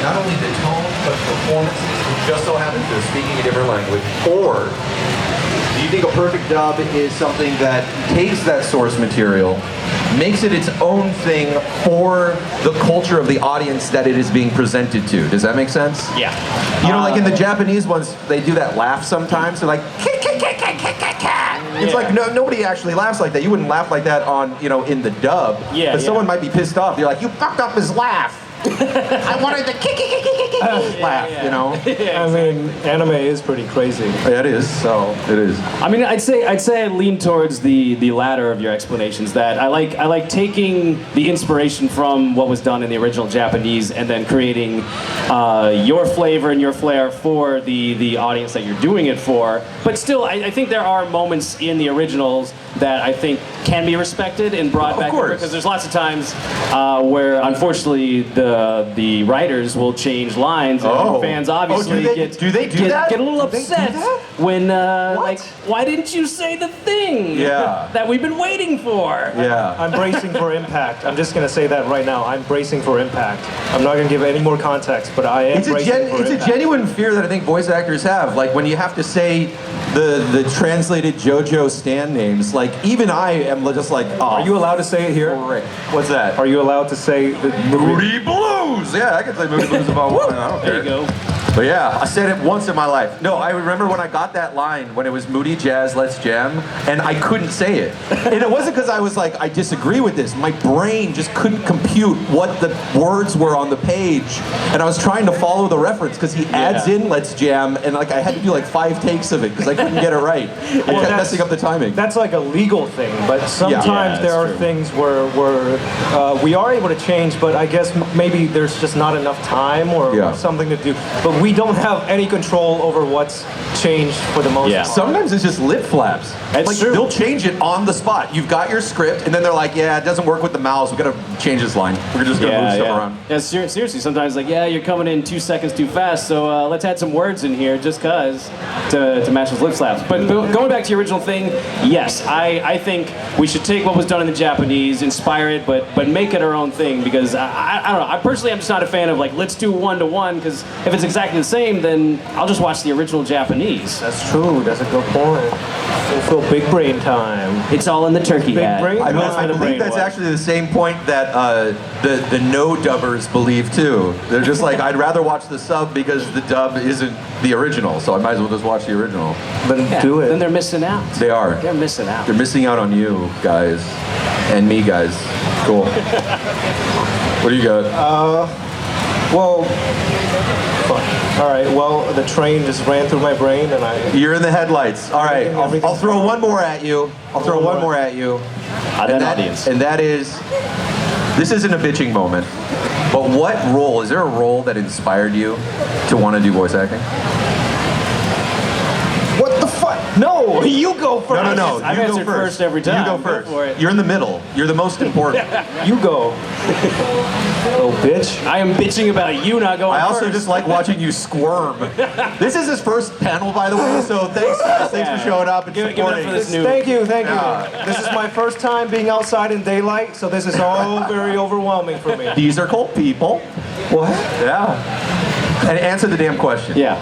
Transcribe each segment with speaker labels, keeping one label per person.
Speaker 1: not only the tone, but performances, who just so happens they're speaking a different language? Or do you think a perfect dub is something that takes that source material, makes it its own thing for the culture of the audience that it is being presented to? Does that make sense?
Speaker 2: Yeah.
Speaker 1: You know, like in the Japanese ones, they do that laugh sometimes. They're like, it's like nobody actually laughs like that. You wouldn't laugh like that on, you know, in the dub.
Speaker 2: Yeah.
Speaker 1: But someone might be pissed off. They're like, you fucked up his laugh. I wanted the laugh, you know.
Speaker 3: I mean, anime is pretty crazy.
Speaker 1: Yeah, it is. So it is.
Speaker 2: I mean, I'd say I lean towards the latter of your explanations. That I like taking the inspiration from what was done in the original Japanese and then creating your flavor and your flair for the audience that you're doing it for. But still, I think there are moments in the originals that I think can be respected and brought back because there's lots of times where unfortunately the writers will change lines and fans obviously get a little upset when like, why didn't you say the thing that we've been waiting for?
Speaker 1: Yeah.
Speaker 3: I'm bracing for impact. I'm just gonna say that right now. I'm bracing for impact. I'm not gonna give any more context, but I am bracing for impact.
Speaker 1: It's a genuine fear that I think voice actors have. Like when you have to say the translated JoJo stand names, like even I am just like, oh.
Speaker 3: Are you allowed to say it here?
Speaker 1: What's that?
Speaker 3: Are you allowed to say the
Speaker 1: Moody Blues? Yeah, I can say Moody Blues if I want. I don't care.
Speaker 2: There you go.
Speaker 1: But yeah, I said it once in my life. No, I remember when I got that line when it was Moody Jazz, Let's Jam, and I couldn't say it. And it wasn't because I was like, I disagree with this. My brain just couldn't compute what the words were on the page. And I was trying to follow the reference because he adds in Let's Jam, and like I had to do like 5 takes of it because I couldn't get it right. I kept messing up the timing.
Speaker 3: That's like a legal thing, but sometimes there are things where we are able to change, but I guess maybe there's just not enough time or something to do. But we don't have any control over what's changed for the most part.
Speaker 1: Sometimes it's just lip flaps.
Speaker 2: That's
Speaker 1: like
Speaker 2: true.
Speaker 1: They'll change it on the spot. You've got your script, and then they're like, yeah, it doesn't work with the mouths. We gotta change this line. We're just gonna move stuff around.
Speaker 2: Yeah, seriously, sometimes like, yeah, you're coming in 2 seconds too fast, so let's add some words in here just cause to match those lip flaps. But going back to your original thing, yes, I think we should take what was done in the Japanese, inspire it, but make it our own thing because I don't know. I personally am just not a fan of like, let's do 1-to-1 because if it's exactly the same, then I'll just watch the original Japanese.
Speaker 3: That's true. That's a good point. Fulfill big brain time.
Speaker 2: It's all in the turkey hat.
Speaker 1: I believe that's actually the same point that the no-dubbers believe too. They're just like, I'd rather watch the sub because the dub isn't the original, so I might as well just watch the original.
Speaker 3: Then do it.
Speaker 2: Then they're missing out.
Speaker 1: They are.
Speaker 2: They're missing out.
Speaker 1: They're missing out on you guys and me guys. Cool. What do you got?
Speaker 3: Well, all right. Well, the train just ran through my brain, and
Speaker 1: You're in the headlights. All right. I'll throw one more at you. And that is, this isn't a bitching moment, but what role, is there a role that inspired you to want to do voice acting?
Speaker 3: What the fuck? No, you go first.
Speaker 1: No.
Speaker 2: I've
Speaker 1: You go
Speaker 2: answered first every time.
Speaker 1: You go first.
Speaker 2: Go for it.
Speaker 1: You're in the middle. You're the most important.
Speaker 3: You go. Oh, bitch.
Speaker 2: I am bitching about you not going
Speaker 1: I also
Speaker 2: first.
Speaker 1: just like watching you squirm. This is his first panel, by the way, so thanks for showing up and supporting.
Speaker 2: Give it up for this new.
Speaker 3: Thank you. This is my first time being outside in daylight, so this is all very overwhelming for me.
Speaker 1: These are cold people.
Speaker 3: What?
Speaker 1: Yeah. And answer the damn question.
Speaker 2: Yeah.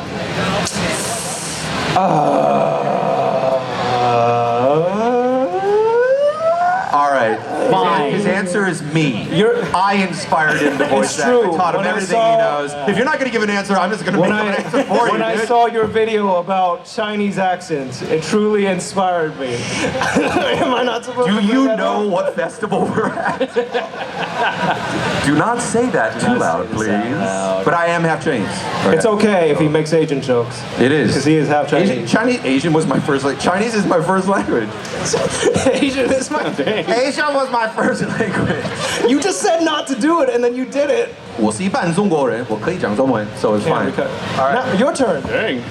Speaker 1: All right.
Speaker 2: Fine.
Speaker 1: His answer is me. I inspired him to voice act.
Speaker 3: true.
Speaker 1: I taught him
Speaker 3: When I
Speaker 1: everything
Speaker 3: saw-
Speaker 1: he knows. If you're not going to give an answer, I'm just going to make an answer for you.
Speaker 3: When I saw your video about Chinese accents, it truly inspired me. Am I not supposed to
Speaker 1: Do
Speaker 3: bring
Speaker 1: you
Speaker 3: that
Speaker 1: know
Speaker 3: up?
Speaker 1: what festival we're at? Do not say that too loud, please. But I am half Chinese.
Speaker 3: It's okay if he makes Asian jokes.
Speaker 1: It is.
Speaker 3: Because he is half Chinese.
Speaker 1: Asian was my first language. Chinese is my first language.
Speaker 3: Asian is my thing.
Speaker 1: Asian was my first language.
Speaker 3: You just said not to do it, and then you did it.
Speaker 1: 我是一半中国人，我可以讲中文, so it's fine. All right.
Speaker 3: Now, your turn.
Speaker 2: Dang.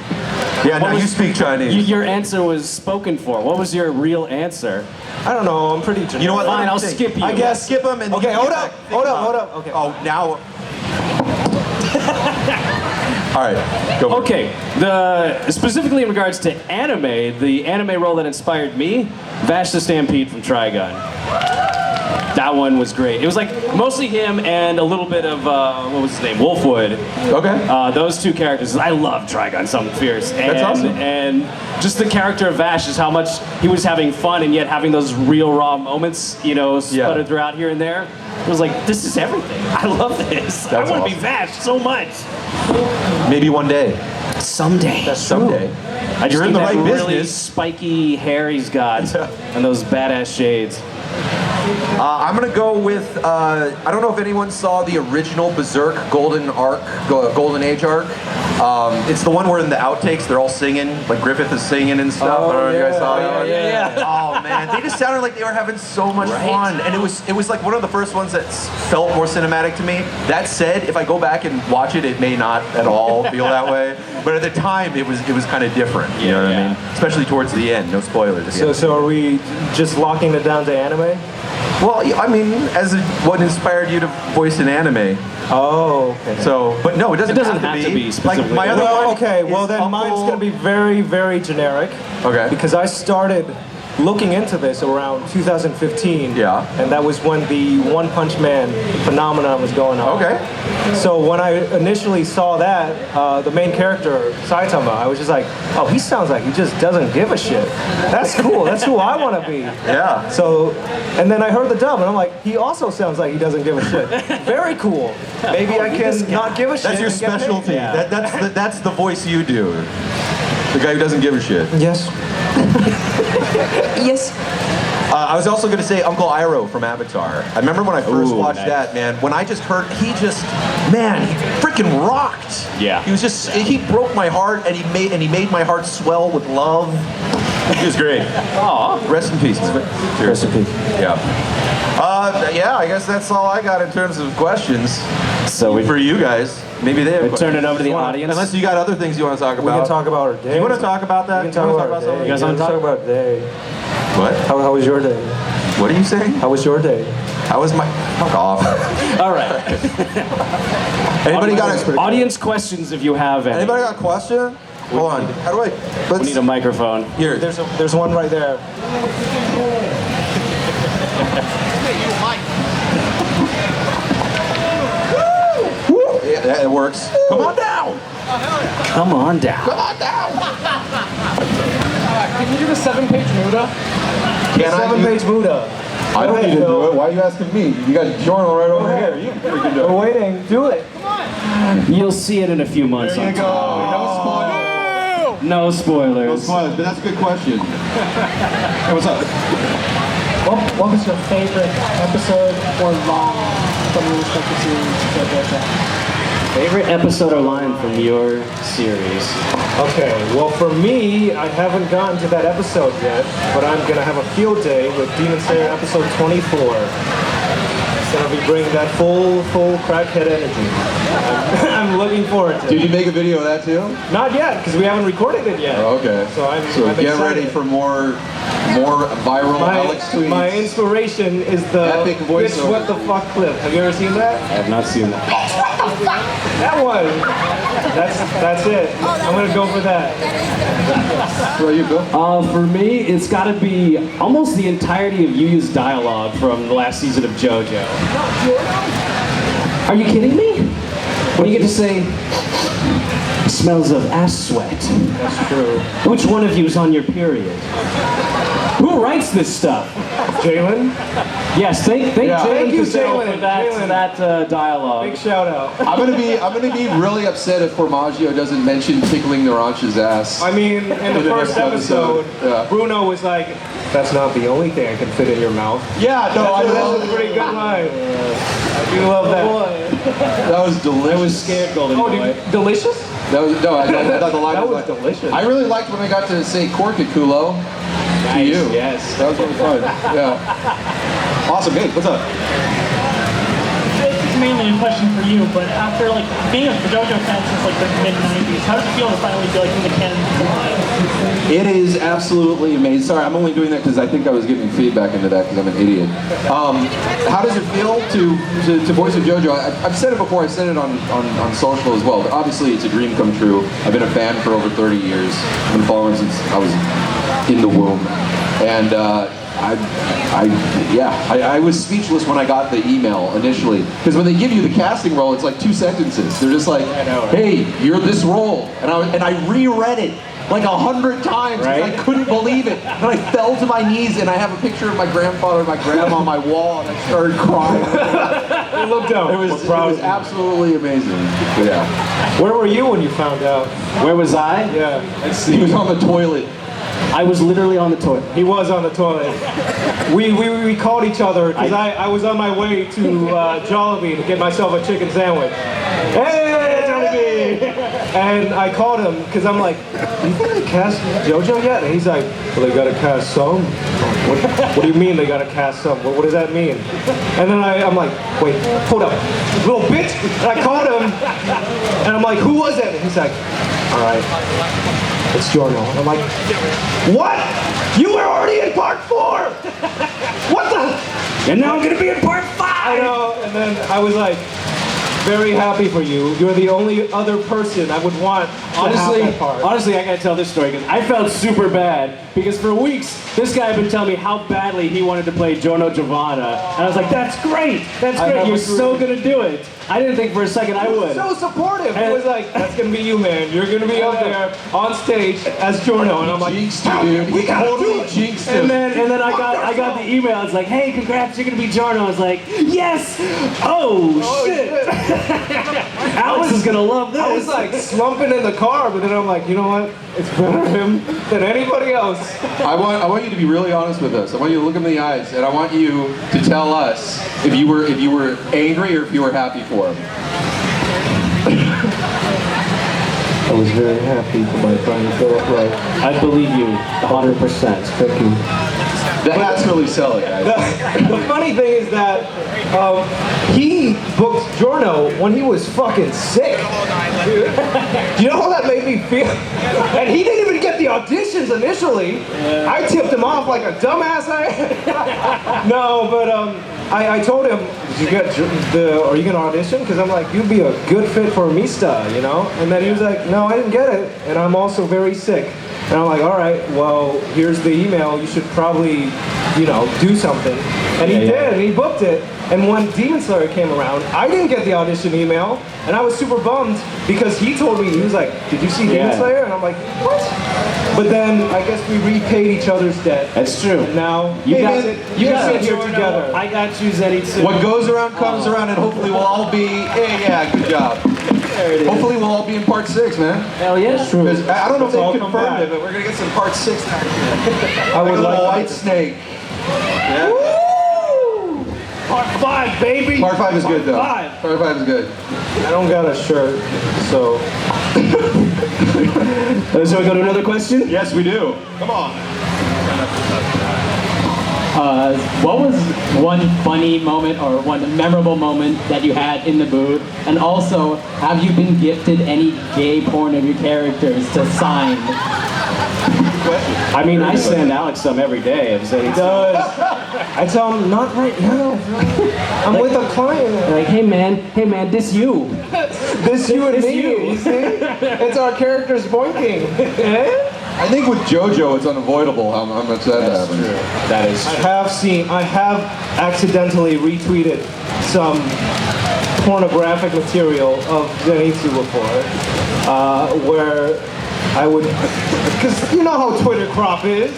Speaker 1: Yeah, now you speak Chinese.
Speaker 2: Your answer was spoken for. What was your real answer?
Speaker 3: I don't know. I'm pretty generic.
Speaker 1: You know what?
Speaker 2: Fine,
Speaker 1: let me
Speaker 2: I'll
Speaker 1: think.
Speaker 2: skip you.
Speaker 3: I guess.
Speaker 1: Skip them and
Speaker 3: Okay,
Speaker 1: you
Speaker 3: hold
Speaker 1: get
Speaker 3: up.
Speaker 1: back. Think
Speaker 3: Hold
Speaker 1: about
Speaker 3: up. Okay.
Speaker 1: Oh, now. All right, go for it.
Speaker 2: Okay, specifically in regards to anime, the anime role that inspired me, Vash the Stampede from Trigun. That one was great. It was like mostly him and a little bit of what was his name, Wolfwood.
Speaker 1: Okay.
Speaker 2: Those two characters. I love Trigun Something Fierce. And,
Speaker 1: That's awesome.
Speaker 2: And just the character of Vash is how much he was having fun and yet having those real raw moments, you know, sputtered throughout here and there. It was like, this is everything. I love this. I want to be Vash so much.
Speaker 1: Maybe one day.
Speaker 2: Someday.
Speaker 1: Someday.
Speaker 2: I just
Speaker 1: You're in
Speaker 2: think
Speaker 1: the right
Speaker 2: that really
Speaker 1: business.
Speaker 2: spiky hair he's got and those badass shades.
Speaker 1: I'm gonna go with, I don't know if anyone saw the original Berserk Golden Age arc. It's the one where in the outtakes they're all singing, like Griffith is singing and stuff. I don't know if you guys saw it.
Speaker 2: Yeah.
Speaker 1: Oh man, they just sounded like they were having so much fun, and it was like one of the first ones that felt more cinematic to me. That said, if I go back and watch it, it may not at all feel that way. But at the time, it was kind of different. You know what I mean? Especially towards the end. No spoilers.
Speaker 3: So are we just locking it down to anime?
Speaker 1: Well, I mean, what inspired you to voice an anime?
Speaker 3: Oh, okay.
Speaker 1: So, but no, it doesn't have to be
Speaker 2: specifically.
Speaker 1: Like my other
Speaker 3: Well,
Speaker 1: one
Speaker 3: okay. Well,
Speaker 1: is
Speaker 3: then
Speaker 1: Uncle...
Speaker 3: mine's gonna be very, very generic.
Speaker 1: Okay.
Speaker 3: Because I started looking into this around 2015.
Speaker 1: Yeah.
Speaker 3: And that was when the One Punch Man phenomenon was going on.
Speaker 1: Okay.
Speaker 3: So when I initially saw that, the main character, Saitama, I was just like, oh, he sounds like he just doesn't give a shit. That's cool. That's who I want to be.
Speaker 1: Yeah.
Speaker 3: So, and then I heard the dub, and I'm like, he also sounds like he doesn't give a shit. Very cool. Maybe I can not give a shit.
Speaker 1: That's your
Speaker 3: and get paid.
Speaker 1: specialty. That's the voice you do. The guy who doesn't give a shit.
Speaker 3: Yes.
Speaker 4: Yes.
Speaker 1: I was also going to say Uncle Iroh from Avatar. I remember when I first watched that, man, when I just heard, he freaking rocked.
Speaker 2: Yeah.
Speaker 1: He broke my heart, and he made my heart swell with love. He was great.
Speaker 2: Aw.
Speaker 1: Rest in peace. Rest in peace. Yeah. Yeah, I guess that's all I got in terms of questions.
Speaker 2: So
Speaker 1: for you guys, maybe they have
Speaker 2: turn it over to the audience.
Speaker 1: Unless you got other things you want to talk about.
Speaker 3: We can talk about our day.
Speaker 1: You want to talk about that?
Speaker 3: We can talk about our day.
Speaker 2: You guys want to talk
Speaker 3: about day?
Speaker 1: What?
Speaker 3: How was your day?
Speaker 1: What are you saying?
Speaker 3: How was your day?
Speaker 1: How was my... Fuck off.
Speaker 2: All right.
Speaker 1: Anybody got
Speaker 2: audience questions if you have any.
Speaker 1: Anybody got a question? Hold on. How do I...
Speaker 2: We need a microphone.
Speaker 1: Here.
Speaker 3: There's one right there.
Speaker 1: Yeah, that works. Come on down.
Speaker 2: Come on down.
Speaker 1: Come on down.
Speaker 5: Can you do the 7-page Muda?
Speaker 1: Can I do...
Speaker 3: 7-page Muda.
Speaker 1: I don't need to do it. Why are you asking me? You got a journal right over here. You freaking do it.
Speaker 3: We're waiting. Do it.
Speaker 2: You'll see it in a few months.
Speaker 1: There you go. No spoilers.
Speaker 2: No spoilers.
Speaker 1: No spoilers, but that's a good question. Hey, what's up?
Speaker 5: What was your favorite episode or line from your respective series?
Speaker 2: Favorite episode or line from your series?
Speaker 3: Okay, well for me, I haven't gotten to that episode yet, but I'm gonna have a field day with Demon Slayer episode 24. It's gonna be bringing that full crackhead energy. I'm looking forward to it.
Speaker 1: Did you make a video of that too?
Speaker 3: Not yet, because we haven't recorded it yet.
Speaker 1: Oh, okay.
Speaker 3: So I'm
Speaker 1: get
Speaker 3: excited.
Speaker 1: ready for more viral Aleks tweets.
Speaker 3: My inspiration is the
Speaker 1: Epic
Speaker 3: Bitch
Speaker 1: voiceover.
Speaker 3: What the Fuck clip. Have you ever seen that?
Speaker 2: I have not seen that.
Speaker 3: That one. That's it. I'm gonna go for that.
Speaker 1: What about you, Bill?
Speaker 2: For me, it's got to be almost the entirety of Yuya's dialogue from the last season of JoJo. Are you kidding me? When you get to say, smells of ass sweat.
Speaker 3: That's true.
Speaker 2: Which one of you is on your period? Who writes this stuff?
Speaker 3: Jalen?
Speaker 2: Yes, thank
Speaker 1: Yeah.
Speaker 3: Thank you,
Speaker 2: Castillo
Speaker 3: Jalen.
Speaker 2: for that dialogue.
Speaker 3: Big shout out.
Speaker 6: I'm gonna be really upset if Formaggio doesn't mention tickling Narancha's ass.
Speaker 3: I mean, in the
Speaker 6: In the
Speaker 3: first
Speaker 6: next
Speaker 3: episode,
Speaker 6: yeah.
Speaker 3: Bruno was like, that's not the only thing I can fit in your mouth.
Speaker 6: Yeah, no,
Speaker 3: That's a pretty good line. I do love that.
Speaker 6: that was delicious.
Speaker 2: I was scared, Golden
Speaker 3: Oh,
Speaker 2: Boy.
Speaker 3: delicious?
Speaker 6: That was no, I thought the line
Speaker 3: That
Speaker 6: was
Speaker 3: was
Speaker 6: like,
Speaker 3: delicious.
Speaker 6: I really liked when I got to say Korkakulo to
Speaker 2: Nice,
Speaker 6: you.
Speaker 2: yes.
Speaker 6: That was really fun. Yeah. Awesome. Hey, what's up?
Speaker 5: It's mainly a question for you, but after like being a JoJo fan since like the mid-90s, how does it feel to finally be like in the canon alive?
Speaker 6: It is absolutely amazing. Sorry, I'm only doing that because I think I was giving feedback into that because I'm an idiot. How does it feel to voice a JoJo? I've said it before. I said it on social as well. But obviously, it's a dream come true. I've been a fan for over 30 years. I've been following since I was in the womb, and I was speechless when I got the email initially, because when they give you the casting role, it's like 2 sentences. They're just like, "Hey, you're this role," and I reread it like 100 times. Right? I couldn't believe it, and I fell to my knees, and I have a picture of my grandfather and my grandma on my wall, and I started crying.
Speaker 3: They looked down.
Speaker 6: It was absolutely amazing. Yeah.
Speaker 3: Where were you when you found out?
Speaker 2: Where was I?
Speaker 3: Yeah.
Speaker 6: He was on the toilet.
Speaker 2: I was literally on the toilet.
Speaker 3: He was on the toilet. We called each other because I was on my way to Jollibee to get myself a chicken sandwich. Hey, Jollibee! And I called him because I'm like, "You think they cast JoJo yet?" And he's like, "Well, they gotta cast some." What do you mean they gotta cast some? What does that mean? And then I'm like, "Wait, hold up, little bitch!" And I called him, and I'm like, "Who was it?" And he's like, "All right, it's Jorno." And I'm like, "What? You were already in part 4! What the?"
Speaker 2: And now I'm gonna be in part 5!
Speaker 3: I know, and then I was like, very happy for you. You're the only other person I would want to have that part.
Speaker 2: Honestly, I gotta tell this story because I felt super bad because for weeks this guy had been telling me how badly he wanted to play Giorno Giovanna, and I was like, "That's great! That's great! You're so gonna do it." I didn't think for a second I would.
Speaker 3: So supportive. He was like, "That's gonna be you, man. You're gonna be up there on stage as Giorno," and I'm like,
Speaker 6: "Jinxed you, dude. We totally jinxed him."
Speaker 2: And then I got the email. It's like, "Hey, congrats! You're gonna be Giorno." I was like, "Yes! Oh shit! Aleks is gonna love this."
Speaker 3: I was like slumping in the car, but then I'm like, you know what? It's better him than anybody else.
Speaker 6: I want you to be really honest with us. I want you to look him in the eyes, and I want you to tell us if you were angry or if you were happy for him.
Speaker 3: I was very happy for my friend Philip Reich.
Speaker 2: I believe you 100%.
Speaker 3: Thank you.
Speaker 6: The hats really sell it, guys.
Speaker 3: The funny thing is that he booked Giorno when he was fucking sick. Dude. Do you know how that made me feel? And he didn't even get the auditions initially. I tipped him off like a dumbass. No, but I told him, "Did you get are you gonna audition?" Because I'm like, "You'd be a good fit for Mista, you know?" And then he was like, "No, I didn't get it, and I'm also very sick." And I'm like, "All right, well, here's the email. You should probably, do something." And he did, and he booked it. And when Demon Slayer came around, I didn't get the audition email, and I was super bummed because he told me, he was like, "Did you see Demon Slayer?" And I'm like, "What?" But then I guess we repaid each other's debt.
Speaker 2: That's true.
Speaker 3: And now
Speaker 2: you guys
Speaker 3: sit here together.
Speaker 2: I got you, Zenitsu.
Speaker 6: What goes around comes around, and hopefully we'll all be. Yeah, good job.
Speaker 2: There it is.
Speaker 6: Hopefully we'll all be in part 6, man.
Speaker 2: Hell yeah.
Speaker 3: True.
Speaker 6: I don't know if
Speaker 3: all
Speaker 6: they
Speaker 3: come
Speaker 6: confirmed
Speaker 3: back.
Speaker 6: it, but we're gonna get some part 6 next year.
Speaker 3: I would
Speaker 6: like a
Speaker 3: like
Speaker 6: white snake. Yeah.
Speaker 2: Woo! Part 5, baby.
Speaker 6: Part 5 is good though.
Speaker 2: Part 5.
Speaker 6: Part 5 is good.
Speaker 3: I don't got a shirt, so.
Speaker 2: Shall we go to another question?
Speaker 6: Yes, we do. Come on.
Speaker 4: What was one funny moment or one memorable moment that you had in the booth? And also, have you been gifted any gay porn of your characters to sign?
Speaker 2: I mean, I send Aleks some every day. If Zenitsu
Speaker 3: does. I tell him, "Not right now. I'm with a client."
Speaker 2: like, hey man, this you.
Speaker 3: This you and
Speaker 2: This
Speaker 3: me,
Speaker 2: you.
Speaker 3: you see? It's our characters boinking.
Speaker 6: I think with JoJo, it's unavoidable how much that happens.
Speaker 2: That is true.
Speaker 3: I have accidentally retweeted some pornographic material of Zenitsu before, where I would, because you know how Twitter crop is.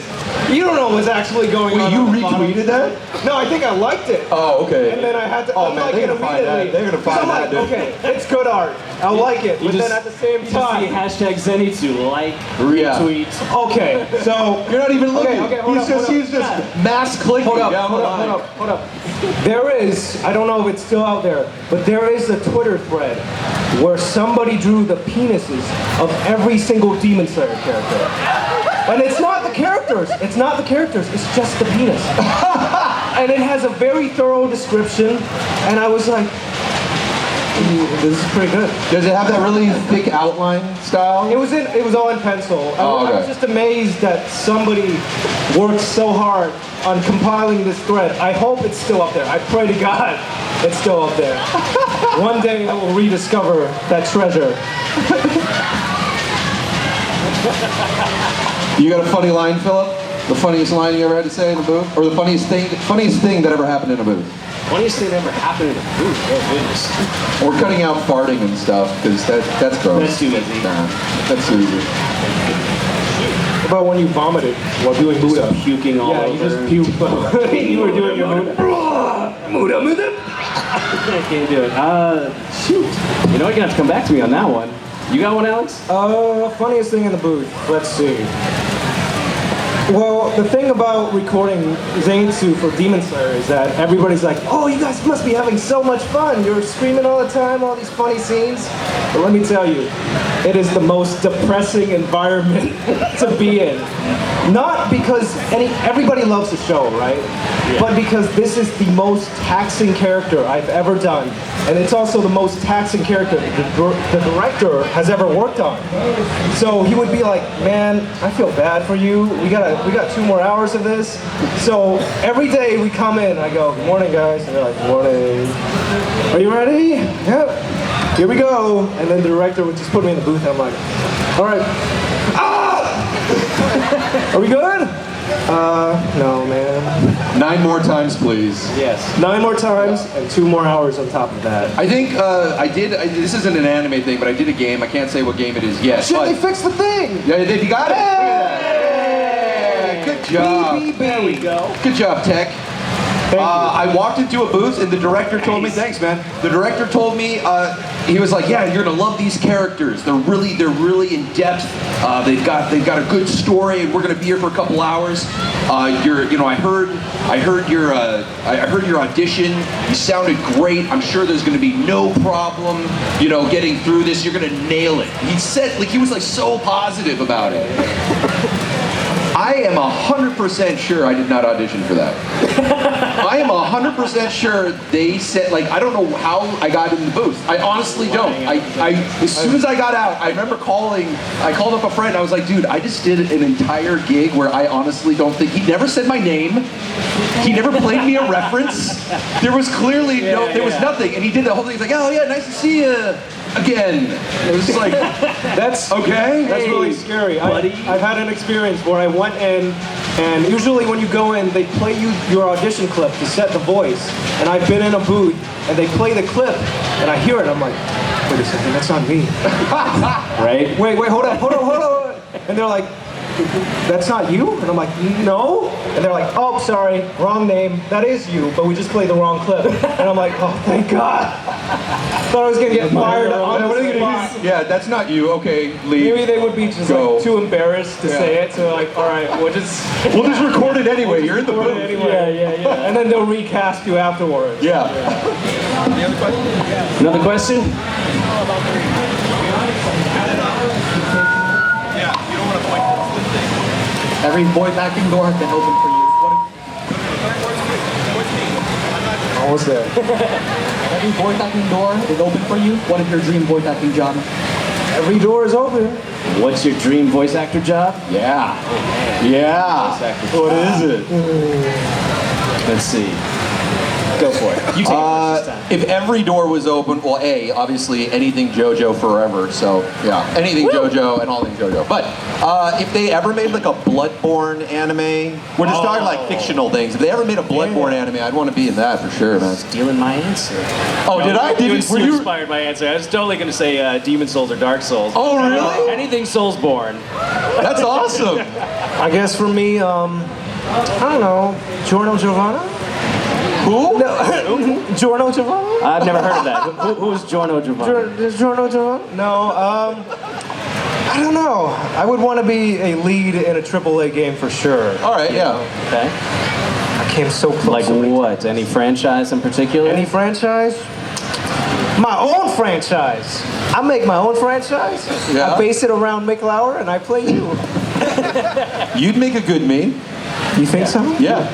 Speaker 3: You don't know what's actually going on.
Speaker 6: Wait, you
Speaker 3: at the bottom.
Speaker 6: retweeted that?
Speaker 3: No, I think I liked it.
Speaker 6: Oh, okay.
Speaker 3: And then I had to
Speaker 6: Oh, man,
Speaker 3: unlike
Speaker 6: they're
Speaker 3: it
Speaker 6: gonna find that.
Speaker 3: immediately.
Speaker 6: They're gonna find
Speaker 3: So I'm
Speaker 6: that,
Speaker 3: like,
Speaker 6: dude.
Speaker 3: okay, it's good art. I'll like it. But then at the same
Speaker 2: See
Speaker 3: time,
Speaker 2: hashtag Zenitsu, like,
Speaker 6: Yeah.
Speaker 2: retweet.
Speaker 3: okay, so
Speaker 6: You're not even looking.
Speaker 3: Okay, hold up,
Speaker 6: He's just mass clicking
Speaker 3: hold up,
Speaker 6: down
Speaker 3: hold
Speaker 6: the
Speaker 3: up,
Speaker 6: line.
Speaker 3: hold up. There is, I don't know if it's still out there, but there is a Twitter thread where somebody drew the penises of every single Demon Slayer character. And it's not the characters. It's not the characters. It's just the penis. And it has a very thorough description. And I was like, this is pretty good.
Speaker 6: Does it have that really thick outline style?
Speaker 3: It was all in pencil.
Speaker 6: Oh, okay.
Speaker 3: I was just amazed that somebody worked so hard on compiling this thread. I hope it's still up there. I pray to God it's still up there. One day I will rediscover that treasure.
Speaker 6: You got a funny line, Philip? The funniest line you ever had to say in a booth? Or the funniest thing that ever happened in a booth?
Speaker 2: Funniest thing that ever happened in a booth? Oh, goodness.
Speaker 6: Or cutting out farting and stuff, because that's gross.
Speaker 2: That's too easy.
Speaker 6: Nah, that's too easy.
Speaker 3: What about when you vomited while doing Muda?
Speaker 2: Puking all over.
Speaker 3: Yeah, you just puked. You were doing your Muda. Muda.
Speaker 2: I can't do it. Shoot. You know, you're gonna have to come back to me on that one. You got one, Alex?
Speaker 3: Funniest thing in the booth. Let's see. Well, the thing about recording Zainsu for Demon Slayer is that everybody's like, oh, you guys must be having so much fun. You're screaming all the time, all these funny scenes. But let me tell you, it is the most depressing environment to be in. Not because everybody loves the show, right? Yeah. But because this is the most taxing character I've ever done. And it's also the most taxing character the director has ever worked on. So he would be like, man, I feel bad for you. We got 2 more hours of this. So every day we come in, I go, good morning, guys. And they're like, good morning. Are you ready? Yep. Here we go. And then the director would just put me in the booth and I'm like, all right. Ah! Are we good? No, man.
Speaker 6: 9 more times, please.
Speaker 3: Yes. 9 more times and 2 more hours on top of that.
Speaker 6: I think this isn't an anime thing, but I did a game. I can't say what game it is yet.
Speaker 3: Shit, they fixed the thing!
Speaker 6: Yeah, you got it? Hey! Good job.
Speaker 3: There we go.
Speaker 6: Good job, Tech. I walked into a booth and the director told me, thanks man, the director told me, he was like, yeah, you're gonna love these characters. They're really in depth. They've got a good story and we're gonna be here for a couple hours. I heard your audition. You sounded great. I'm sure there's gonna be no problem, getting through this. You're gonna nail it. He said, he was so positive about it. I am 100% sure I did not audition for that. I am 100% sure they said, I don't know how I got in the booth. I honestly don't. As soon as I got out, I remember I called up a friend, I was like, dude, I just did an entire gig where I honestly don't think, he never said my name, he never played me a reference, there was clearly there was nothing, and he did the whole thing, he's like, oh yeah, nice to see you again. It was just like, that's okay.
Speaker 3: That's really scary. I've had an experience where I went in, and usually when you go in, they play you your audition clip to set the voice. And I've been in a booth, and they play the clip, and I hear it, I'm like, wait a second, that's not me.
Speaker 2: Right?
Speaker 3: Wait, hold on. And they're like, that's not you? And I'm like, no. And they're like, oh, sorry, wrong name. That is you, but we just played the wrong clip. And I'm like, oh, thank God. Thought I was gonna get fired on the spot.
Speaker 6: Yeah, that's not you. Okay, leave.
Speaker 3: Maybe they would be just too embarrassed to say it, so like, all right, we'll just
Speaker 6: record it anyway. You're in the booth.
Speaker 3: Anyway. Yeah. And then they'll recast you afterwards.
Speaker 6: Yeah.
Speaker 1: Any other question?
Speaker 2: Another question?
Speaker 4: Every voice acting door has been open for you.
Speaker 3: Almost there.
Speaker 4: Every voice acting door is open for you. What is your dream voice acting job?
Speaker 3: Every door is open.
Speaker 2: What's your dream voice actor job?
Speaker 6: Yeah. What is it?
Speaker 2: Let's see. Go for it. You take it first this time.
Speaker 6: If every door was open, well, obviously anything JoJo forever, so yeah, anything JoJo and all things JoJo. But if they ever made a Bloodborne anime, we're just talking fictional things. If they ever made a Bloodborne anime, I'd want to be in that for sure, man.
Speaker 2: Stealing my answer.
Speaker 6: Oh, no, did I?
Speaker 2: Were you inspired my answer? I was totally going to say Demon Souls or Dark Souls.
Speaker 6: Oh, really?
Speaker 2: Anything Soulsborne.
Speaker 6: That's awesome.
Speaker 3: I guess for me, I don't know, Giorno Giovanna?
Speaker 6: Who?
Speaker 3: No. Giorno Giovanna?
Speaker 2: I've never heard of that. Who's Giorno Giovanna?
Speaker 3: Giorno Giovanna? No, I don't know. I would want to be a lead in a AAA game for sure.
Speaker 6: All right, yeah.
Speaker 2: Okay.
Speaker 3: I came so close.
Speaker 2: Like what? Any franchise in particular?
Speaker 3: Any franchise? My own franchise. I make my own franchise.
Speaker 6: Yeah.
Speaker 3: I base it around Mick Lauer and I play you.
Speaker 6: You'd make a good me.
Speaker 3: You think so?
Speaker 6: Yeah,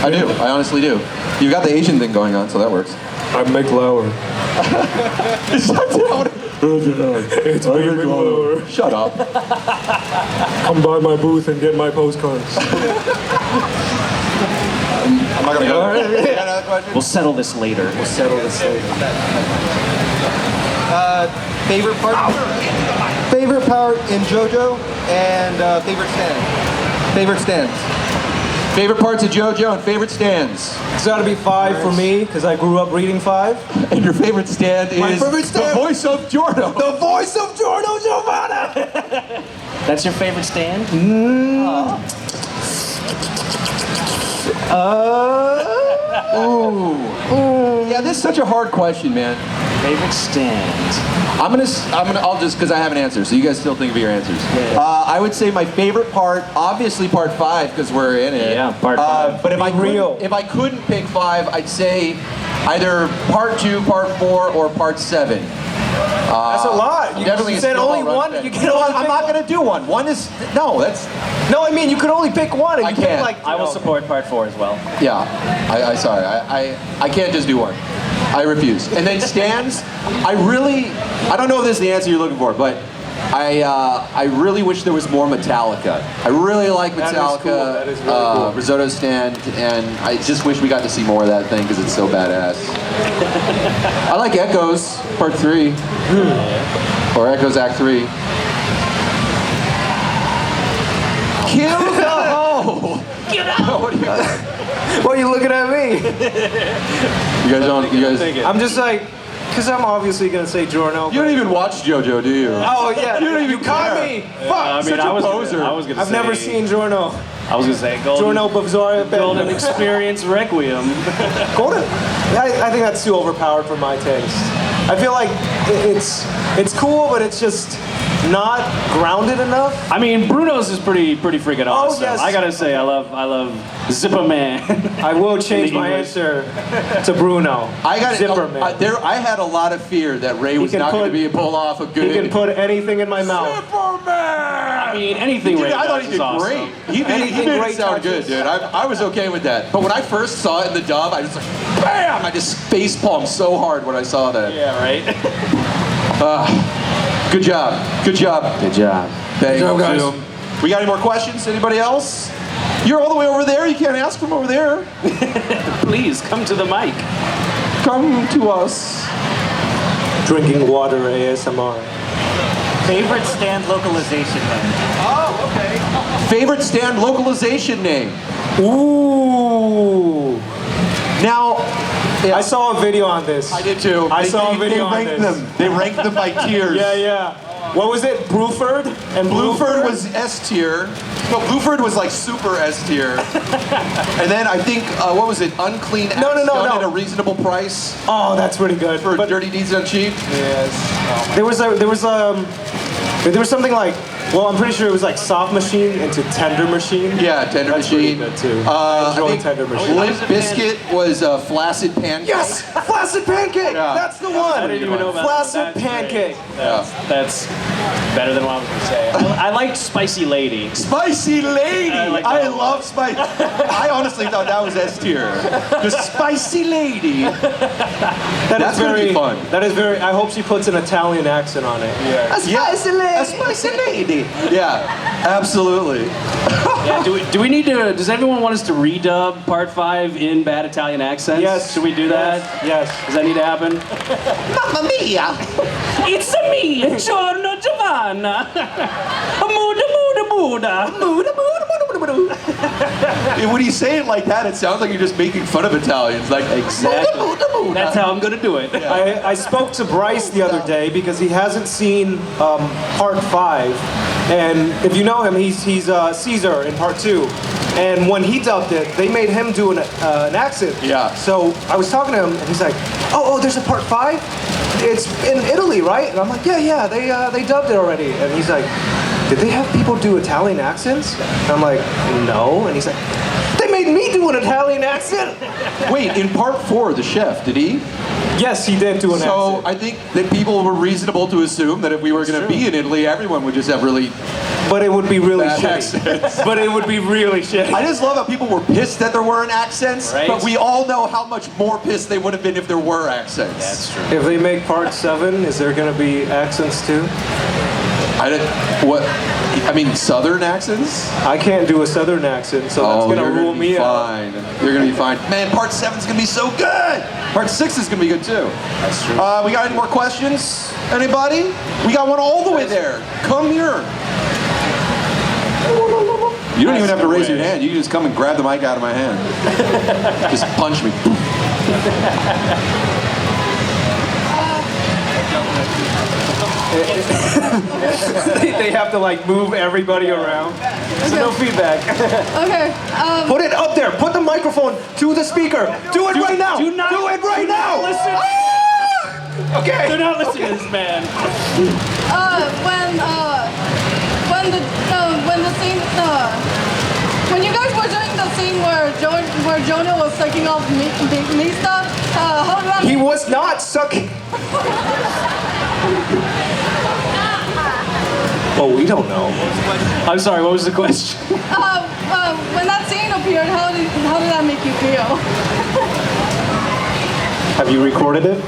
Speaker 6: I do. I honestly do. You've got the Asian thing going on, so that works.
Speaker 3: I'm Mick Lauer.
Speaker 6: It's Mick Lauer. Shut up.
Speaker 3: Come by my booth and get my postcards.
Speaker 6: I'm not gonna go. You got another question?
Speaker 2: We'll settle this later.
Speaker 7: Favorite part? Favorite part in JoJo and favorite stand. Favorite stands.
Speaker 6: Favorite parts of JoJo and favorite stands?
Speaker 3: It's got to be 5 for me because I grew up reading 5.
Speaker 6: And your favorite stand is
Speaker 3: My favorite stand?
Speaker 6: the voice of Giorno.
Speaker 3: The voice of Giorno Giovanna.
Speaker 2: That's your favorite stand?
Speaker 6: Yeah, this is such a hard question, man.
Speaker 2: Favorite stand.
Speaker 6: I'll just, because I have an answer, so you guys still think of your answers.
Speaker 2: Yeah.
Speaker 6: I would say my favorite part, obviously part 5, because we're in it.
Speaker 2: Yeah, part 5.
Speaker 6: But if I couldn't pick 5, I'd say either part 2, part 4, or part 7.
Speaker 3: That's a lot. You
Speaker 6: definitely
Speaker 3: said only one. You can only
Speaker 6: I'm not going to do one. One is, no, that's...
Speaker 3: No, I mean, you could only pick one. And
Speaker 6: I
Speaker 3: you
Speaker 6: can't.
Speaker 3: Like,
Speaker 2: I will support part 4 as well.
Speaker 6: Yeah, sorry, I can't just do one. I refuse. And then stands, I don't know if this is the answer you're looking for, but I really wish there was more Metallica. I really like Metallica,
Speaker 3: That is really cool.
Speaker 6: Risotto stand, and I just wish we got to see more of that thing because it's so badass. I like Echoes, part 3, or Echoes Act 3. Kill the hoe!
Speaker 5: Get out!
Speaker 3: What are you looking at me?
Speaker 6: You guys,
Speaker 3: I'm just like, because I'm obviously going to say Giorno.
Speaker 6: you don't even watch JoJo, do you?
Speaker 3: Oh, yeah.
Speaker 6: You don't even
Speaker 3: caught
Speaker 6: care.
Speaker 3: me.
Speaker 6: Fuck,
Speaker 2: I mean,
Speaker 6: such a poser.
Speaker 2: I've
Speaker 3: Never seen Giorno.
Speaker 2: I was gonna say Golden,
Speaker 3: Giorno Bavzoria.
Speaker 2: Golden Experience Requiem.
Speaker 3: Golden. I think that's too overpowered for my taste. I feel like it's cool, but it's just not grounded enough.
Speaker 2: I mean, Bruno's is pretty freaking awesome.
Speaker 3: yes.
Speaker 2: I gotta say, I love Zipper Man.
Speaker 3: I will change
Speaker 2: In
Speaker 3: my
Speaker 2: English.
Speaker 3: answer to Bruno.
Speaker 6: I got
Speaker 3: Zipper Man.
Speaker 6: I had a lot of fear that Ray was
Speaker 3: can
Speaker 6: not going to
Speaker 3: put-
Speaker 6: be able to pull off a good.
Speaker 3: He can put anything in my mouth.
Speaker 2: I mean, anything Ray
Speaker 6: I thought
Speaker 2: does
Speaker 6: he
Speaker 2: is
Speaker 6: did
Speaker 2: awesome.
Speaker 6: great. He made it sound good, dude. I was okay with that. But when I first saw it in the dub, I was like, bam! I just face palmed so hard when I saw that.
Speaker 2: Yeah, right.
Speaker 6: Good job. Good job.
Speaker 2: Good job.
Speaker 6: Thank
Speaker 3: job, guys.
Speaker 6: you. We got any more questions? Anybody else? You're all the way over there. You can't ask from over there.
Speaker 2: Please come to the mic.
Speaker 6: Come to us.
Speaker 3: Drinking water ASMR.
Speaker 7: Favorite stand localization name?
Speaker 6: Favorite stand localization name?
Speaker 3: Ooh.
Speaker 6: Now,
Speaker 3: I saw a video on this.
Speaker 6: I did too.
Speaker 3: I saw a video on
Speaker 6: ranked
Speaker 3: this.
Speaker 6: them. They ranked them by tiers.
Speaker 3: Yeah. What was it? Bruford? And
Speaker 6: Bluford was S tier. No, Bluford was like super S tier. And then I think, what was it? Unclean Acts
Speaker 3: No.
Speaker 6: done at a reasonable price
Speaker 3: Oh, that's pretty good.
Speaker 6: for Dirty Deeds Done Cheap.
Speaker 3: Yes. There was something like, well, I'm pretty sure it was like soft machine into tender machine.
Speaker 6: Yeah, Tender
Speaker 3: That's
Speaker 6: Machine.
Speaker 3: pretty good too.
Speaker 6: I
Speaker 3: Enjoy
Speaker 6: think
Speaker 3: Tender Machine.
Speaker 6: Limp Biscuit was Flaccid Pancake.
Speaker 3: Yes, flaccid pancake.
Speaker 6: Yeah.
Speaker 3: That's the one.
Speaker 2: I didn't even know about
Speaker 3: flaccid
Speaker 2: that. That's
Speaker 3: pancake.
Speaker 2: That's better than what I was gonna say. I liked Spicy Lady.
Speaker 6: Spicy Lady!
Speaker 2: I like
Speaker 6: I
Speaker 2: that.
Speaker 6: love Spicy. I honestly thought that was S tier. The Spicy Lady. That's gonna be fun.
Speaker 3: That is very. I hope she puts an Italian accent on it. Yeah. A spicy lady.
Speaker 6: A Spicy Lady. Yeah, absolutely.
Speaker 2: Yeah, do we need to? Does everyone want us to redub Part 5 in bad Italian accents?
Speaker 3: Yes.
Speaker 2: Should we do that?
Speaker 3: Yes.
Speaker 2: Does that need to happen?
Speaker 6: Mamma mia!
Speaker 2: It's me, Giorno Giovanna.
Speaker 6: When you say it like that, it sounds like you're just making fun of Italians. Like,
Speaker 2: Exactly. That's how I'm gonna do it.
Speaker 3: I spoke to Bryce the other day because he hasn't seen Part 5, and if you know him, he's Caesar in Part 2. And when he dubbed it, they made him do an accent.
Speaker 6: Yeah.
Speaker 3: So I was talking to him, and he's like, "Oh, there's a Part 5? It's in Italy, right?" And I'm like, "Yeah, they dubbed it already." And he's like, "Did they have people do Italian accents?" And I'm like, "No." And he's like, "They made me do an Italian accent."
Speaker 6: Wait, in Part 4, the chef, did he?
Speaker 3: Yes, he did do an
Speaker 6: So
Speaker 3: accent.
Speaker 6: I think that people were reasonable to assume that if we were going to be in Italy, everyone would just have really
Speaker 3: But it would be really
Speaker 6: bad
Speaker 3: shitty.
Speaker 6: accents.
Speaker 3: But it would be really shitty.
Speaker 6: I just love how people were pissed that there weren't accents,
Speaker 2: Right.
Speaker 6: but we all know how much more pissed they would have been if there were accents.
Speaker 2: That's true.
Speaker 3: If they make Part 7, is there going to be accents too?
Speaker 6: I mean, Southern accents?
Speaker 3: I can't do a Southern accent, so that's going to
Speaker 6: you're
Speaker 3: rule
Speaker 6: gonna
Speaker 3: me
Speaker 6: be
Speaker 3: out.
Speaker 6: fine. You're gonna be fine. Man, Part 7's gonna be so good. Part 6 is gonna be good too.
Speaker 2: That's true.
Speaker 6: We got any more questions? Anybody? We got one all the way there. Come here. You don't even have to raise your hand. You can just come and grab the mic out of my hand. Just punch me.
Speaker 3: They have to like move everybody around. So no feedback.
Speaker 8: Okay.
Speaker 3: Put it up there. Put the microphone to the speaker. Do it right now.
Speaker 2: Do it right now.
Speaker 3: Listen. Okay.
Speaker 2: They're not listening to this man.
Speaker 8: When you guys were doing the scene where Jonah was sucking off me stuff, how did that?
Speaker 3: He was not sucking. Oh, we don't know.
Speaker 2: I'm sorry, what was the question?
Speaker 8: When that scene appeared, how did that make you feel?
Speaker 3: Have you recorded it?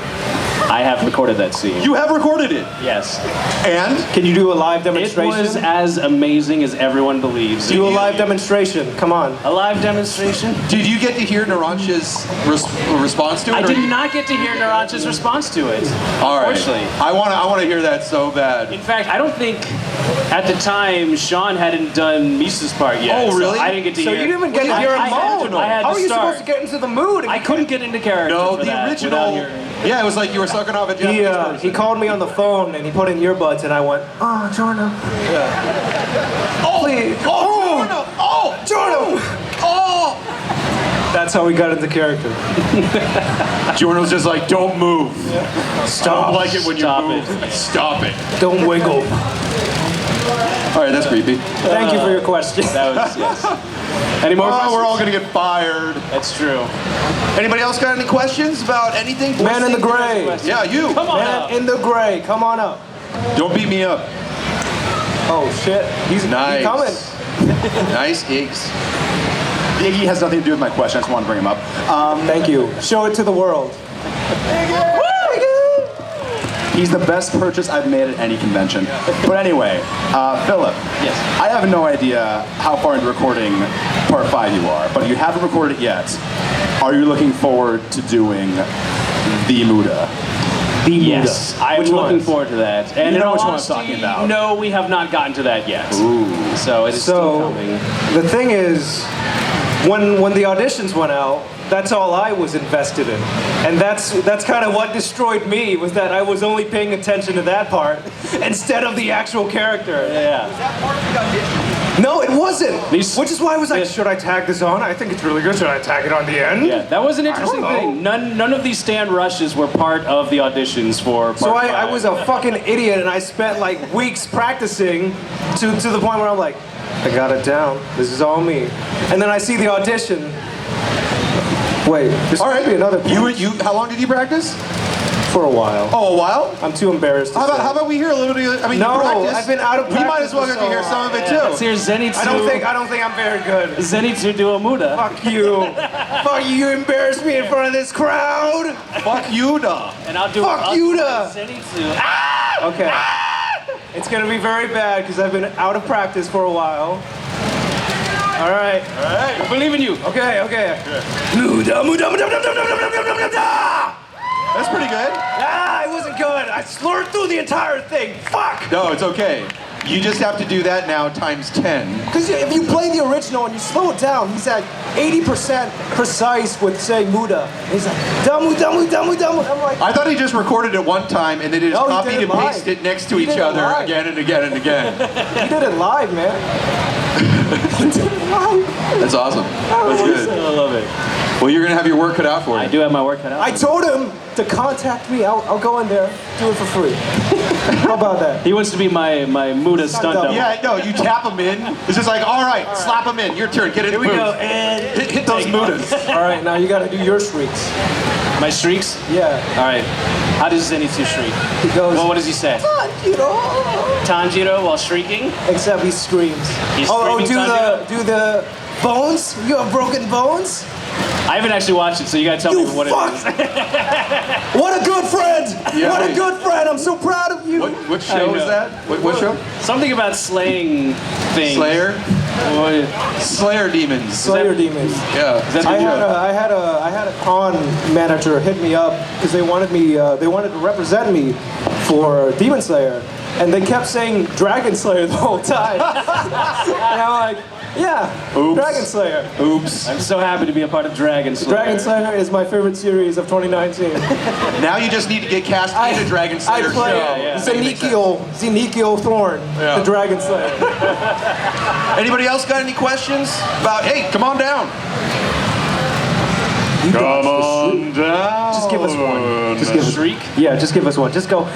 Speaker 2: I have recorded that scene.
Speaker 6: You have recorded it.
Speaker 2: Yes.
Speaker 6: And?
Speaker 3: Can you do a live
Speaker 2: It
Speaker 3: demonstration?
Speaker 2: was as amazing as everyone believes.
Speaker 3: Do a live demonstration. Come on.
Speaker 2: A live demonstration?
Speaker 6: Did you get to hear Narancha's response to it?
Speaker 2: I did not get to hear Narancha's response to it.
Speaker 6: All right.
Speaker 2: Unfortunately.
Speaker 6: I want to hear that so bad.
Speaker 2: In fact, I don't think at the time Sean hadn't done Misa's part yet.
Speaker 6: Oh, really?
Speaker 2: So I didn't get to
Speaker 3: So
Speaker 2: hear.
Speaker 3: you didn't even get to hear him moan.
Speaker 2: I had
Speaker 3: How
Speaker 2: to
Speaker 3: are you
Speaker 2: start.
Speaker 3: supposed to get into the mood?
Speaker 2: I couldn't get into character.
Speaker 6: No,
Speaker 2: for
Speaker 6: the
Speaker 2: that
Speaker 6: original.
Speaker 2: without hearing.
Speaker 6: Yeah, it was like you were sucking off a Japanese person.
Speaker 3: He called me on the phone and he put in earbuds and I went, oh, Jordan.
Speaker 6: Oh,
Speaker 3: Please.
Speaker 6: oh,
Speaker 3: Jordan.
Speaker 6: oh.
Speaker 3: That's how we got into character.
Speaker 6: Jordan was just like, don't move.
Speaker 3: Stop.
Speaker 6: I don't like it when you
Speaker 2: Stop
Speaker 6: move. Stop it.
Speaker 3: Don't wiggle.
Speaker 6: All right, that's creepy.
Speaker 3: Thank you for your question.
Speaker 2: That was, yes. Any more questions?
Speaker 6: We're all gonna get fired.
Speaker 2: That's true.
Speaker 6: Anybody else got any questions about anything?
Speaker 3: Man in the gray.
Speaker 6: Yeah, you.
Speaker 2: Come on
Speaker 3: Man
Speaker 2: up.
Speaker 3: in the gray. Come on up.
Speaker 6: Don't beat me up.
Speaker 3: Oh, shit. He's
Speaker 6: Nice.
Speaker 3: coming.
Speaker 6: Nice eggs.
Speaker 9: Iggy has nothing to do with my question. I just want to bring him up.
Speaker 3: Thank you. Show it to the world.
Speaker 9: He's the best purchase I've made at any convention. But anyway, Philip.
Speaker 2: Yes.
Speaker 9: I have no idea how far into recording part 5 you are, but you haven't recorded it yet. Are you looking forward to doing the Muda?
Speaker 2: Yes, I'm
Speaker 3: Which
Speaker 2: looking
Speaker 3: ones?
Speaker 2: forward to that. And
Speaker 9: You know
Speaker 2: in
Speaker 9: which
Speaker 2: all
Speaker 9: one I'm talking
Speaker 2: honesty,
Speaker 9: about.
Speaker 2: No, we have not gotten to that yet.
Speaker 9: Ooh.
Speaker 2: So it is still
Speaker 3: So,
Speaker 2: coming.
Speaker 3: the thing is, when the auditions went out, that's all I was invested in. And that's kind of what destroyed me, was that I was only paying attention to that part instead of the actual character.
Speaker 2: Yeah.
Speaker 3: No, it wasn't.
Speaker 2: These-
Speaker 3: Which is why I was like, should I tag this on? I think it's really good. Should I tag it on the end?
Speaker 2: Yeah, that was an interesting
Speaker 3: I don't
Speaker 2: thing. None of these stand rushes were part of the auditions for part
Speaker 3: So I
Speaker 2: 5.
Speaker 3: was a fucking idiot and I spent like weeks practicing to the point where I'm like, I got it down. This is all me. And then I see the audition. Wait, there's
Speaker 6: All right.
Speaker 3: maybe another
Speaker 6: You. How long did you practice?
Speaker 3: for a while.
Speaker 6: Oh, a while.
Speaker 3: I'm too embarrassed to say.
Speaker 6: How about we hear a little bit of? I mean,
Speaker 3: No,
Speaker 6: you practiced.
Speaker 3: I've been out of
Speaker 6: We might
Speaker 3: practice
Speaker 6: as well
Speaker 3: for
Speaker 6: get
Speaker 3: so
Speaker 6: to hear some
Speaker 3: long.
Speaker 6: of it
Speaker 2: Let's
Speaker 6: too.
Speaker 2: hear Zenitsu.
Speaker 3: I don't think I'm very good.
Speaker 2: Zenitsu do a Muda.
Speaker 3: Fuck you. Fuck you, you embarrassed me in front of this crowd.
Speaker 6: Fuck you, da.
Speaker 2: And I'll do
Speaker 3: Fuck
Speaker 2: I'll
Speaker 3: you,
Speaker 2: do
Speaker 3: da.
Speaker 2: Zenitsu.
Speaker 3: Okay. It's gonna be very bad because I've been out of practice for a while. All right.
Speaker 2: I believe in you.
Speaker 3: Okay.
Speaker 6: That's pretty good.
Speaker 3: Ah, it wasn't good. I slurred through the entire thing. Fuck.
Speaker 6: No, it's okay. You just have to do that now times 10.
Speaker 3: Because if you play the original and you slow it down, he's at 80% precise with saying Muda. He's like, damu. I'm like,
Speaker 6: I thought he just recorded it one time and then he just
Speaker 3: No, he
Speaker 6: copied
Speaker 3: did it
Speaker 6: and
Speaker 3: live.
Speaker 6: pasted it next to
Speaker 3: He
Speaker 6: each
Speaker 3: did it
Speaker 6: other
Speaker 3: live.
Speaker 6: again and again and again.
Speaker 3: he did it live, man. He did it live.
Speaker 6: That's awesome. That's good.
Speaker 2: I love it.
Speaker 6: Well, you're gonna have your work cut out for you.
Speaker 2: I do have my work cut out.
Speaker 3: I told him to contact me. I'll go in there, do it for free. How about that?
Speaker 2: He wants to be my Muda stunt double.
Speaker 6: Yeah, no, you tap him in. It's just like, all right, slap him in. Your turn. Get in the
Speaker 2: Here we
Speaker 6: booth.
Speaker 2: go. And
Speaker 6: Hit those mudas.
Speaker 3: All right, now you got to do your shrieks.
Speaker 2: my shrieks.
Speaker 3: Yeah.
Speaker 2: All right. How does Zenitsu shriek?
Speaker 3: He goes,
Speaker 2: Well, what does he say? Tanjiro while shrieking.
Speaker 3: Except he screams.
Speaker 2: He's
Speaker 3: Oh,
Speaker 2: screaming
Speaker 3: do the bones? You have broken bones?
Speaker 2: I haven't actually watched it, so you gotta tell
Speaker 3: You
Speaker 2: me what
Speaker 3: fuck!
Speaker 2: it is.
Speaker 3: What a good friend!
Speaker 6: Yeah,
Speaker 3: what a
Speaker 6: wait.
Speaker 3: good friend! I'm so proud of you.
Speaker 6: What show is that? What show?
Speaker 2: Something about slaying things.
Speaker 6: Slayer?
Speaker 2: What-
Speaker 6: Slayer demons.
Speaker 3: Slayer demons.
Speaker 6: Yeah.
Speaker 2: that
Speaker 3: I
Speaker 2: the
Speaker 3: had a con manager hit me up because they wanted to represent me for Demon Slayer, and they kept saying Dragon Slayer the whole time. And I'm like, Yeah.
Speaker 6: Oops.
Speaker 3: Dragon Slayer.
Speaker 6: Oops.
Speaker 2: I'm so happy to be a part of Dragon Slayer.
Speaker 3: Dragon Slayer is my favorite series of 2019.
Speaker 6: Now you just need to get cast in a Dragon Slayer
Speaker 3: I play
Speaker 6: show.
Speaker 3: Zenekiel Thorne, the Dragon Slayer.
Speaker 6: Anybody else got any questions about, hey, come on down.
Speaker 9: Come on down.
Speaker 3: Just give us one. Just give us
Speaker 2: Shriek?
Speaker 3: Yeah, just give us one. Just go.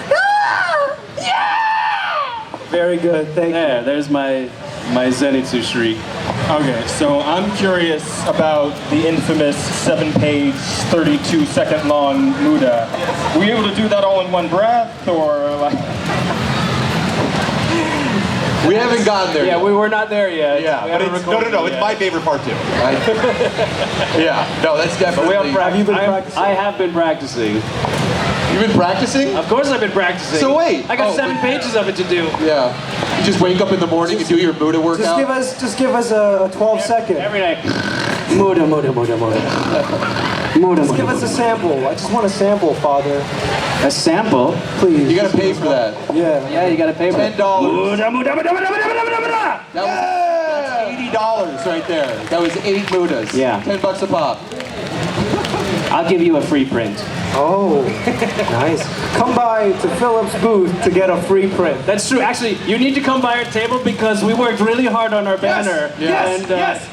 Speaker 3: Yeah! Very good. Thank you.
Speaker 2: There's my Zenitsu shriek.
Speaker 10: Okay, so I'm curious about the infamous 7-page, 32-second long Muda. Were you able to do that all in one breath, or like?
Speaker 6: We haven't gotten there yet.
Speaker 2: We were not there yet.
Speaker 6: Yeah, but it's, no, it's my favorite part too. Yeah, no, that's definitely.
Speaker 3: Have you been practicing?
Speaker 2: I have been practicing.
Speaker 6: You've been practicing?
Speaker 2: Of course I've been practicing.
Speaker 6: So wait.
Speaker 2: I got 7 pages of it to do.
Speaker 6: Yeah. You just wake up in the morning and do your Muda workout?
Speaker 3: Just give us a 12-second.
Speaker 2: Every night.
Speaker 3: Muda. Just give us a sample. I just want a sample, Father.
Speaker 2: A sample?
Speaker 3: Please.
Speaker 6: You gotta pay for that.
Speaker 3: Yeah,
Speaker 2: you gotta pay for it.
Speaker 6: $10. That's $80 right there. That was 8 Mudas.
Speaker 2: Yeah.
Speaker 6: $10 a pop.
Speaker 2: I'll give you a free print.
Speaker 3: Oh, nice. Come by to Philip's booth to get a free print.
Speaker 2: That's true. Actually, you need to come by our table because we worked really hard on our banner.
Speaker 3: Yes.
Speaker 2: And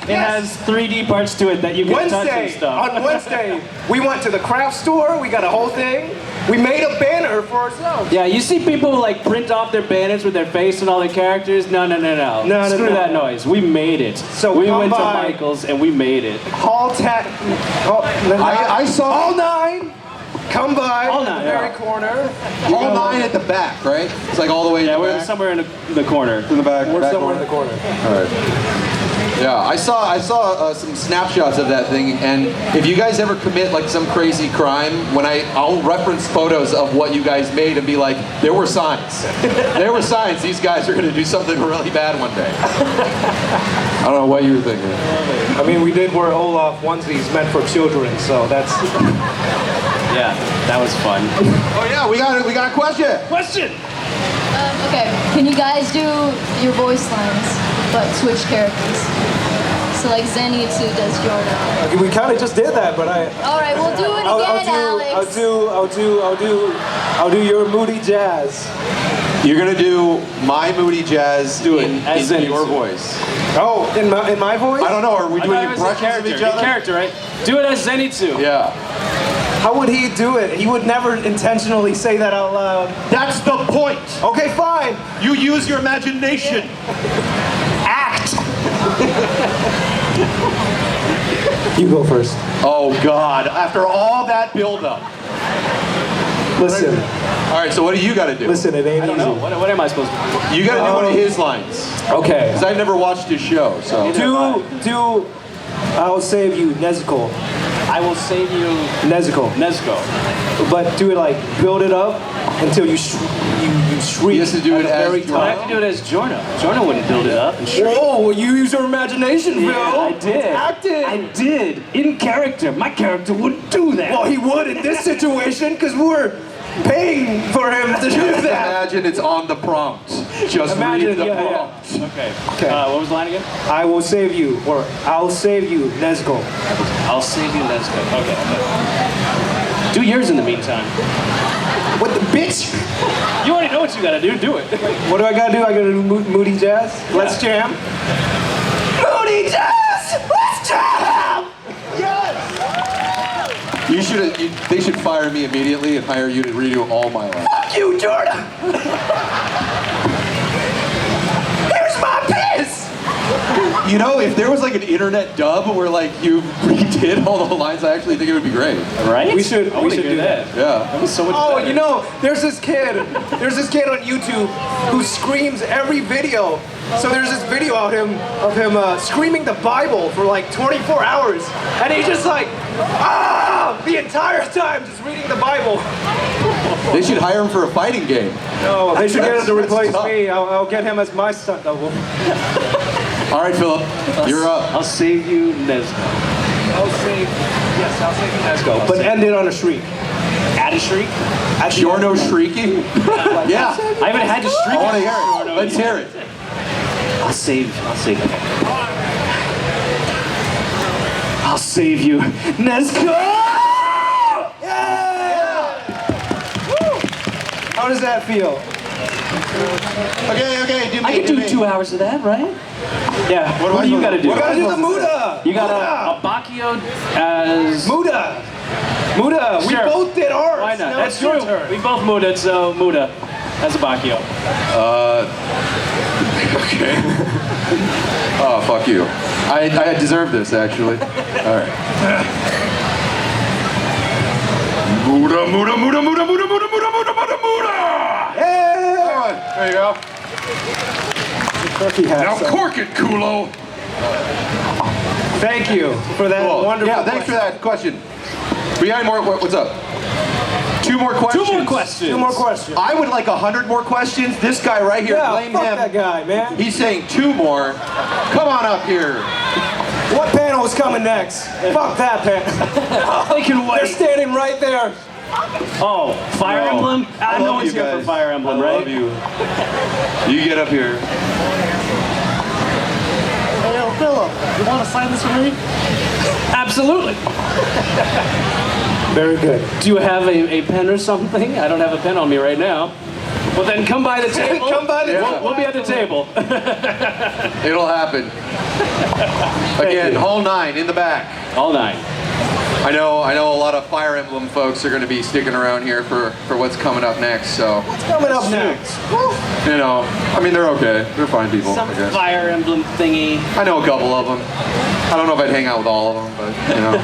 Speaker 2: it has 3D parts to it that you can touch and stuff.
Speaker 3: On Wednesday, we went to the craft store. We got a whole thing. We made a banner for ourselves.
Speaker 2: Yeah, you see people like print off their banners with their face and all their characters. No. Screw that noise. We made it.
Speaker 3: So
Speaker 2: we
Speaker 3: come
Speaker 2: went to
Speaker 3: by.
Speaker 2: Michael's and we made it.
Speaker 6: I saw
Speaker 3: all 9. Come by
Speaker 2: All
Speaker 3: to the
Speaker 2: 9,
Speaker 3: very corner.
Speaker 6: all 9 at the back, right? It's like all the way in the
Speaker 2: We're
Speaker 6: back.
Speaker 2: somewhere in the corner.
Speaker 6: In the back.
Speaker 3: We're
Speaker 6: back
Speaker 3: somewhere
Speaker 6: corner.
Speaker 3: in the corner.
Speaker 6: All right. Yeah, I saw some snapshots of that thing, and if you guys ever commit like some crazy crime, I'll reference photos of what you guys made and be like, there were signs. There were signs these guys are gonna do something really bad one day. I don't know what you were thinking.
Speaker 3: I mean, we did wear Olaf onesies meant for children, so that's.
Speaker 2: Yeah, that was fun.
Speaker 6: Oh yeah, we got a question.
Speaker 11: Okay, can you guys do your voice lines, but switch characters? So like Zenitsu does Jordan.
Speaker 3: Okay, we kind of just did that, but I.
Speaker 11: All right, we'll do it again, Alex.
Speaker 3: I'll do your moody jazz.
Speaker 6: You're gonna do my moody jazz in your voice.
Speaker 3: Oh, in my voice?
Speaker 6: I don't know. Are we doing impressions of each other?
Speaker 2: Character, right? Do it as Zenitsu.
Speaker 6: Yeah.
Speaker 3: How would he do it? He would never intentionally say that out loud.
Speaker 6: That's the point.
Speaker 3: Okay, fine.
Speaker 6: You use your imagination.
Speaker 3: Act. You go first.
Speaker 6: Oh God! After all that buildup.
Speaker 3: Listen.
Speaker 6: All right. So what do you got to do?
Speaker 3: Listen, it ain't
Speaker 2: I don't
Speaker 3: easy.
Speaker 2: know. What am I supposed to do?
Speaker 6: You got to do one of his lines.
Speaker 3: Okay.
Speaker 6: Because I've never watched his show, so.
Speaker 3: Do. I'll save you, Nezuko.
Speaker 2: I will save you,
Speaker 3: Nezuko. But do it like build it up until you shriek.
Speaker 6: He has to do it as
Speaker 3: very
Speaker 2: I have to do it as Jorna. Jorna wouldn't build it up and shriek.
Speaker 3: Whoa! You use your imagination, Phil.
Speaker 2: I did.
Speaker 3: Acting.
Speaker 2: I did. In character. My character wouldn't do that.
Speaker 3: Well, he would in this situation because we're paying for him to do that.
Speaker 6: Imagine it's on the prompt. Just read the prompt.
Speaker 2: Okay.
Speaker 3: Okay.
Speaker 2: What was the line again?
Speaker 3: I will save you, or I'll save you, Nezuko.
Speaker 2: I'll save you, Nezuko. Okay. Do yours in the meantime.
Speaker 3: What the bitch?
Speaker 2: You already know what you gotta do. Do it.
Speaker 3: What do I gotta do? I gotta do moody jazz. Let's jam. Moody jazz. Let's jam.
Speaker 6: You should. They should fire me immediately and hire you to redo all my lines.
Speaker 3: Fuck you, Jordan. Here's my piss.
Speaker 6: You know, if there was like an internet dub where like you redid all the lines, I actually think it would be great.
Speaker 2: Right?
Speaker 3: We should do that.
Speaker 6: Yeah.
Speaker 2: That was so much
Speaker 3: Oh,
Speaker 2: better.
Speaker 3: you know, there's this kid on YouTube who screams every video. So there's this video of him screaming the Bible for like 24 hours, and he's just like, the entire time just reading the Bible.
Speaker 6: They should hire him for a fighting game.
Speaker 3: No, they should get him to
Speaker 6: That's
Speaker 3: replace
Speaker 6: tough.
Speaker 3: me. I'll get him as my stunt double.
Speaker 6: All right, Philip, you're up.
Speaker 2: I'll save you, Nezuko.
Speaker 3: I'll save you, Nezuko. But end it on a shriek.
Speaker 2: Add a shriek?
Speaker 6: Giorno shrieking? Yeah.
Speaker 2: I haven't had to shriek.
Speaker 6: I want to hear it. Let's hear it.
Speaker 2: I'll save you. I'll save you. Nesco!
Speaker 3: Yeah! Woo! How does that feel?
Speaker 6: Okay, do me.
Speaker 2: I can do 2 hours of that, right? Yeah. What do you gotta do?
Speaker 3: We gotta do the Muda!
Speaker 2: You got a Bacchio as...
Speaker 3: Muda! Muda!
Speaker 2: Sure.
Speaker 3: We both did ours!
Speaker 2: Why not?
Speaker 3: Now
Speaker 2: That's
Speaker 3: it's your
Speaker 2: true.
Speaker 3: turn.
Speaker 2: We both Muda, so Muda as a Bacchio.
Speaker 6: Okay. Oh, fuck you. I deserve this, actually. All right. Muda, Muda, Muda, Muda, Muda, Muda, Muda, Muda, Muda, Muda! Yeah! There you go. Now cork it, culo!
Speaker 3: Thank you for that wonderful
Speaker 6: Yeah, thanks for that question. We got any more? What's up? 2 more questions.
Speaker 2: 2 more questions.
Speaker 3: 2 more questions.
Speaker 6: I would like 100 more questions. This guy right here, blame
Speaker 3: fuck
Speaker 6: him.
Speaker 3: that guy, man.
Speaker 6: He's saying 2 more. Come on up here.
Speaker 3: What panel is coming next? Fuck that panel.
Speaker 2: I can wait.
Speaker 3: They're standing right there.
Speaker 2: Oh, Fire Emblem? I know
Speaker 6: love
Speaker 2: he's
Speaker 6: you
Speaker 2: here for
Speaker 6: guys.
Speaker 2: Fire Emblem,
Speaker 6: I
Speaker 2: right?
Speaker 6: love you. You get up here.
Speaker 5: Hey, Phil, you want to sign this for me?
Speaker 2: Absolutely.
Speaker 3: Very good.
Speaker 2: Do you have a pen or something? I don't have a pen on me right now. Well, then come by the table.
Speaker 3: Come by the
Speaker 2: table. We'll be at the table.
Speaker 6: It'll happen. Again, hall 9 in the back.
Speaker 2: All 9.
Speaker 6: I know a lot of Fire Emblem folks are going to be sticking around here for what's coming up next, so.
Speaker 3: What's coming up next?
Speaker 6: You know, I mean, they're okay. They're fine people,
Speaker 2: Some
Speaker 6: I guess.
Speaker 2: Fire Emblem thingy.
Speaker 6: I know a couple of them. I don't know if I'd hang out with all of them, but, you know,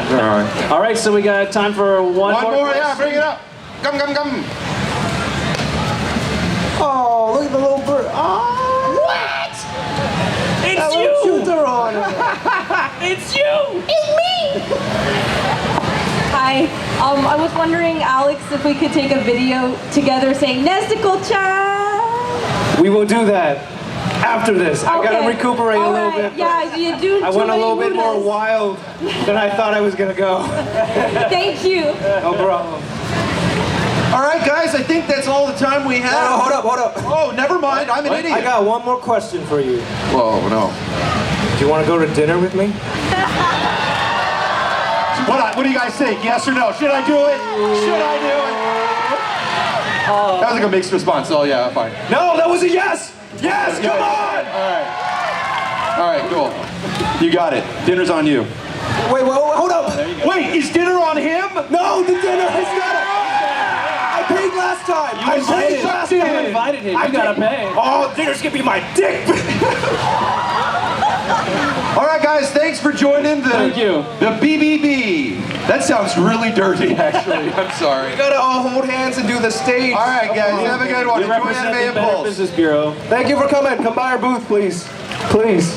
Speaker 6: they're all right.
Speaker 2: All right, so we got time for one more.
Speaker 6: Yeah, bring it up. Come.
Speaker 3: Oh, look at the little bird. Oh! What?
Speaker 2: It's
Speaker 3: you!
Speaker 2: It's you!
Speaker 8: It's me! Hi. I was wondering, Alex, if we could take a video together saying Nesticle-chan!
Speaker 3: We will do that after this. I gotta recuperate a little bit.
Speaker 8: Yeah, you do.
Speaker 3: I went a little bit more wild than I thought I was gonna go.
Speaker 8: Thank you.
Speaker 3: No problem.
Speaker 6: All right, guys, I think that's all the time we have.
Speaker 3: No, hold up.
Speaker 6: Oh, never mind. I'm an idiot.
Speaker 3: I got one more question for you.
Speaker 6: Whoa, no.
Speaker 3: Do you want to go to dinner with me?
Speaker 6: What do you guys think? Yes or no? Should I do it? Should I do it? That was like a mixed response. Oh, yeah, fine.
Speaker 3: No, that was a yes! Yes, come on!
Speaker 6: All right, cool. You got it. Dinner's on you.
Speaker 3: Wait, hold up!
Speaker 6: Wait, is dinner on him?
Speaker 3: No, the dinner is not. I paid last time. I paid last time.
Speaker 2: You invited him. You gotta pay.
Speaker 3: Oh, dinner's gonna be my dick.
Speaker 6: All right, guys, thanks for joining
Speaker 2: Thank you.
Speaker 6: the BBB. That sounds really dirty, actually. I'm sorry.
Speaker 3: We gotta all hold hands and do the stage.
Speaker 6: All right, guys, have a good one.
Speaker 2: We
Speaker 6: Enjoy
Speaker 2: represent
Speaker 6: Anime
Speaker 2: the Better
Speaker 6: Impulse.
Speaker 2: Business Bureau.
Speaker 3: Thank you for coming. Come by our booth, please. Please.